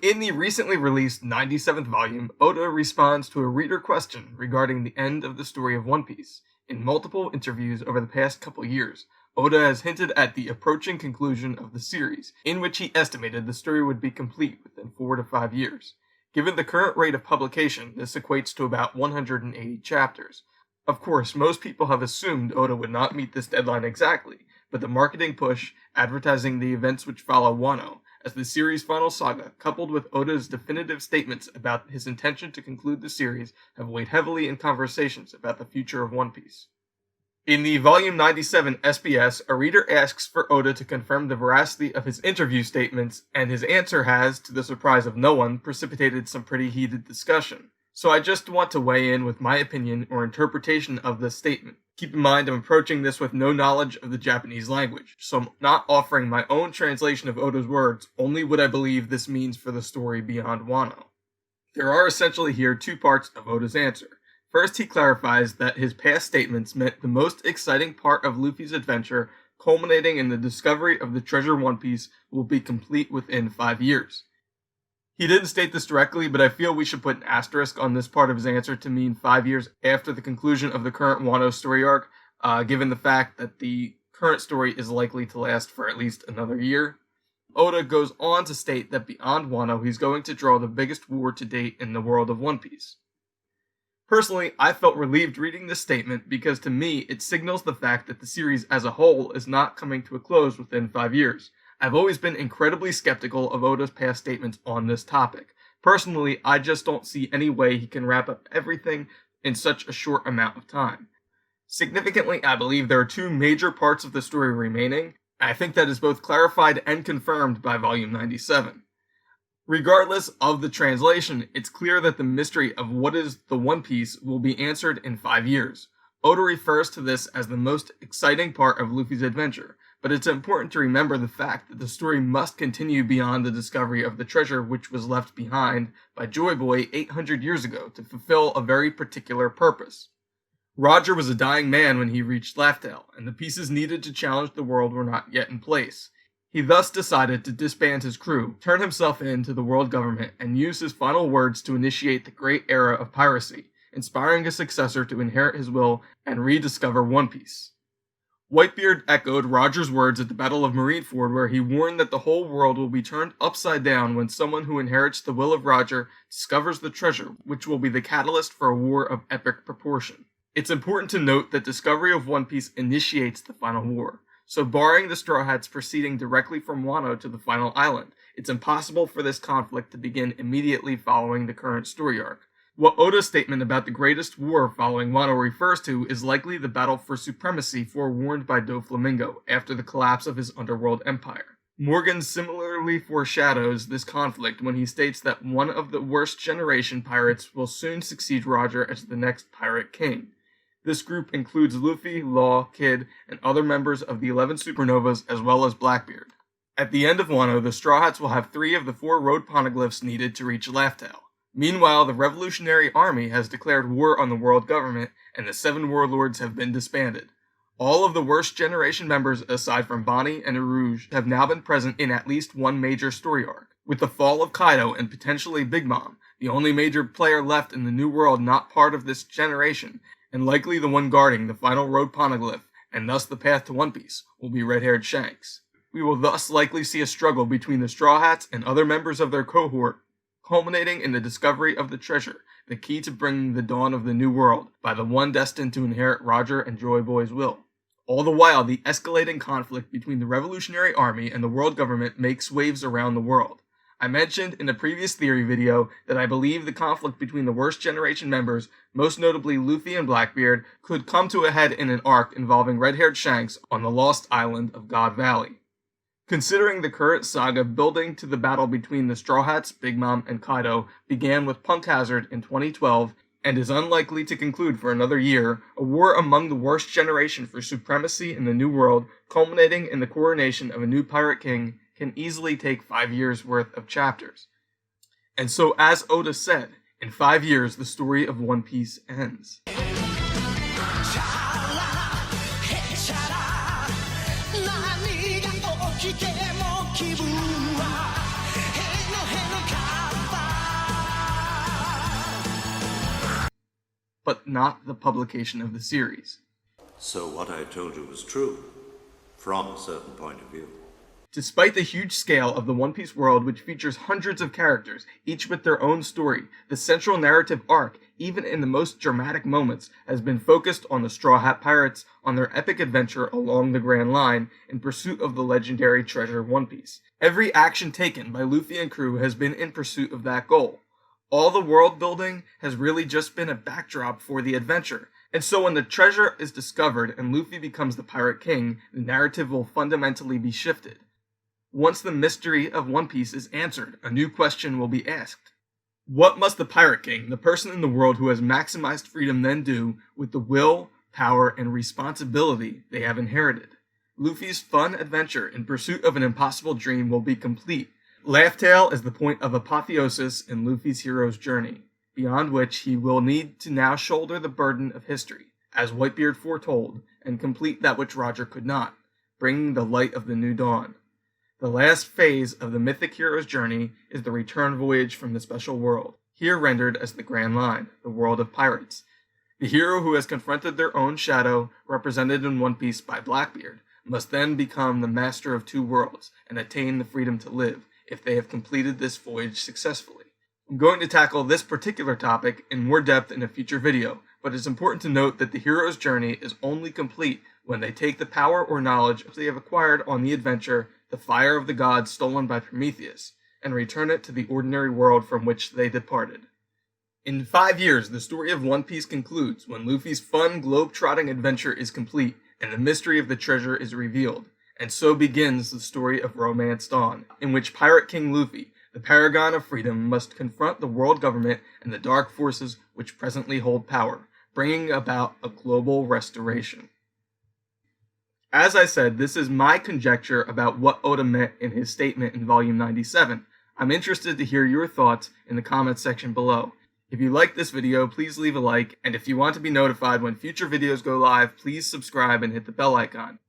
In the recently released 97th volume, Oda responds to a reader question regarding the end of the story of One Piece. In multiple interviews over the past couple years, Oda has hinted at the approaching conclusion of the series, in which he estimated the story would be complete within 4 to 5 years. Given the current rate of publication, this equates to about 180 chapters. Of course, most people have assumed Oda would not meet this deadline exactly, but the marketing push, advertising the events which follow Wano, as the series' final saga, coupled with Oda's definitive statements about his intention to conclude the series, have weighed heavily in conversations about the future of One Piece. In the Volume 97 SBS, a reader asks for Oda to confirm the veracity of his interview statements, and his answer has, to the surprise of no one, precipitated some pretty heated discussion. So I just want to weigh in with my opinion or interpretation of this statement. Keep in mind I'm approaching this with no knowledge of the Japanese language, so I'm not offering my own translation of Oda's words, only what I believe this means for the story beyond Wano. There are essentially here two parts of Oda's answer. First, he clarifies that his past statements meant the most exciting part of Luffy's adventure, culminating in the discovery of the treasure One Piece, will be complete within 5 years. He didn't state this directly, but I feel we should put an asterisk on this part of his answer to mean 5 years after the conclusion of the current Wano story arc, given the fact that the current story is likely to last for at least another year. Oda goes on to state that beyond Wano, he's going to draw the biggest war to date in the world of One Piece. Personally, I felt relieved reading this statement because to me, it signals the fact that the series as a whole is not coming to a close within 5 years. I've always been incredibly skeptical of Oda's past statements on this topic. Personally, I just don't see any way he can wrap up everything in such a short amount of time. Significantly, I believe there are two major parts of the story remaining. I think that is both clarified and confirmed by Volume 97. Regardless of the translation, it's clear that the mystery of what is the One Piece will be answered in 5 years. Oda refers to this as the most exciting part of Luffy's adventure, but it's important to remember the fact that the story must continue beyond the discovery of the treasure which was left behind by Joy Boy 800 years ago to fulfill a very particular purpose. Roger was a dying man when he reached Laugh-Tale, and the pieces needed to challenge the world were not yet in place. He thus decided to disband his crew, turn himself in to the world government, and use his final words to initiate the great era of piracy, inspiring a successor to inherit his will and rediscover One Piece. Whitebeard echoed Roger's words at the Battle of Marineford, where he warned that the whole world will be turned upside down when someone who inherits the will of Roger discovers the treasure, which will be the catalyst for a war of epic proportion. It's important to note that discovery of One Piece initiates the final war, so barring the Straw Hats proceeding directly from Wano to the final island, it's impossible for this conflict to begin immediately following the current story arc. What Oda's statement about the greatest war following Wano refers to is likely the battle for supremacy forewarned by Doflamingo after the collapse of his underworld empire. Morgan similarly foreshadows this conflict when he states that one of the worst generation pirates will soon succeed Roger as the next pirate king. This group includes Luffy, Law, Kid, and other members of the 11 Supernovas as well as Blackbeard. At the end of Wano, the Straw Hats will have 3 of the 4 road poneglyphs needed to reach Laugh-Tale. Meanwhile, the Revolutionary Army has declared war on the world government, and the 7 warlords have been disbanded. All of the worst generation members, aside from Bonnie and Rouge, have now been present in at least one major story arc. With the fall of Kaido and potentially Big Mom, the only major player left in the New World not part of this generation, and likely the one guarding the final road poneglyph, and thus the path to One Piece, will be red-haired Shanks. We will thus likely see a struggle between the Straw Hats and other members of their cohort, culminating in the discovery of the treasure, the key to bringing the dawn of the New World, by the one destined to inherit Roger and Joy Boy's will. All the while, the escalating conflict between the Revolutionary Army and the world government makes waves around the world. I mentioned in a previous theory video that I believe the conflict between the worst generation members, most notably Luffy and Blackbeard, could come to a head in an arc involving red-haired Shanks on the lost island of God Valley. Considering the current saga building to the battle between the Straw Hats, Big Mom, and Kaido began with Punk Hazard in 2012 and is unlikely to conclude for another year, a war among the worst generation for supremacy in the New World, culminating in the coronation of a new pirate king, can easily take 5 years worth of chapters. And so, as Oda said, in 5 years the story of One Piece ends. but not the publication of the series. So what I told you was true, from a certain point of view. Despite the huge scale of the One Piece world, which features hundreds of characters, each with their own story, the central narrative arc, even in the most dramatic moments, has been focused on the Straw Hat Pirates on their epic adventure along the Grand Line in pursuit of the legendary treasure One Piece. Every action taken by Luffy and crew has been in pursuit of that goal. All the world building has really just been a backdrop for the adventure. And so when the treasure is discovered and Luffy becomes the Pirate King, the narrative will fundamentally be shifted. Once the mystery of One Piece is answered, a new question will be asked. What must the Pirate King, the person in the world who has maximized freedom, then do with the will, power, and responsibility they have inherited? Luffy's fun adventure in pursuit of an impossible dream will be complete. Laugh Tale is the point of apotheosis in Luffy's hero's journey, beyond which he will need to now shoulder the burden of history, as Whitebeard foretold, and complete that which Roger could not, bringing the light of the new dawn. The last phase of the mythic hero's journey is the return voyage from the special world, here rendered as the Grand Line, the world of pirates. The hero who has confronted their own shadow, represented in One Piece by Blackbeard, must then become the master of two worlds and attain the freedom to live, if they have completed this voyage successfully. I'm going to tackle this particular topic in more depth in a future video, but it's important to note that the hero's journey is only complete when they take the power or knowledge they have acquired on the adventure, the fire of the gods stolen by Prometheus, and return it to the ordinary world from which they departed. In 5 years, the story of One Piece concludes when Luffy's fun, globe-trotting adventure is complete and the mystery of the treasure is revealed. And so begins the story of Romance Dawn, in which Pirate King Luffy, the paragon of freedom, must confront the world government and the dark forces which presently hold power, bringing about a global restoration. As I said, this is my conjecture about what Oda meant in his statement in Volume 97. I'm interested to hear your thoughts in the comments section below. If you like this video, please leave a like, and if you want to be notified when future videos go live, please subscribe and hit the bell icon.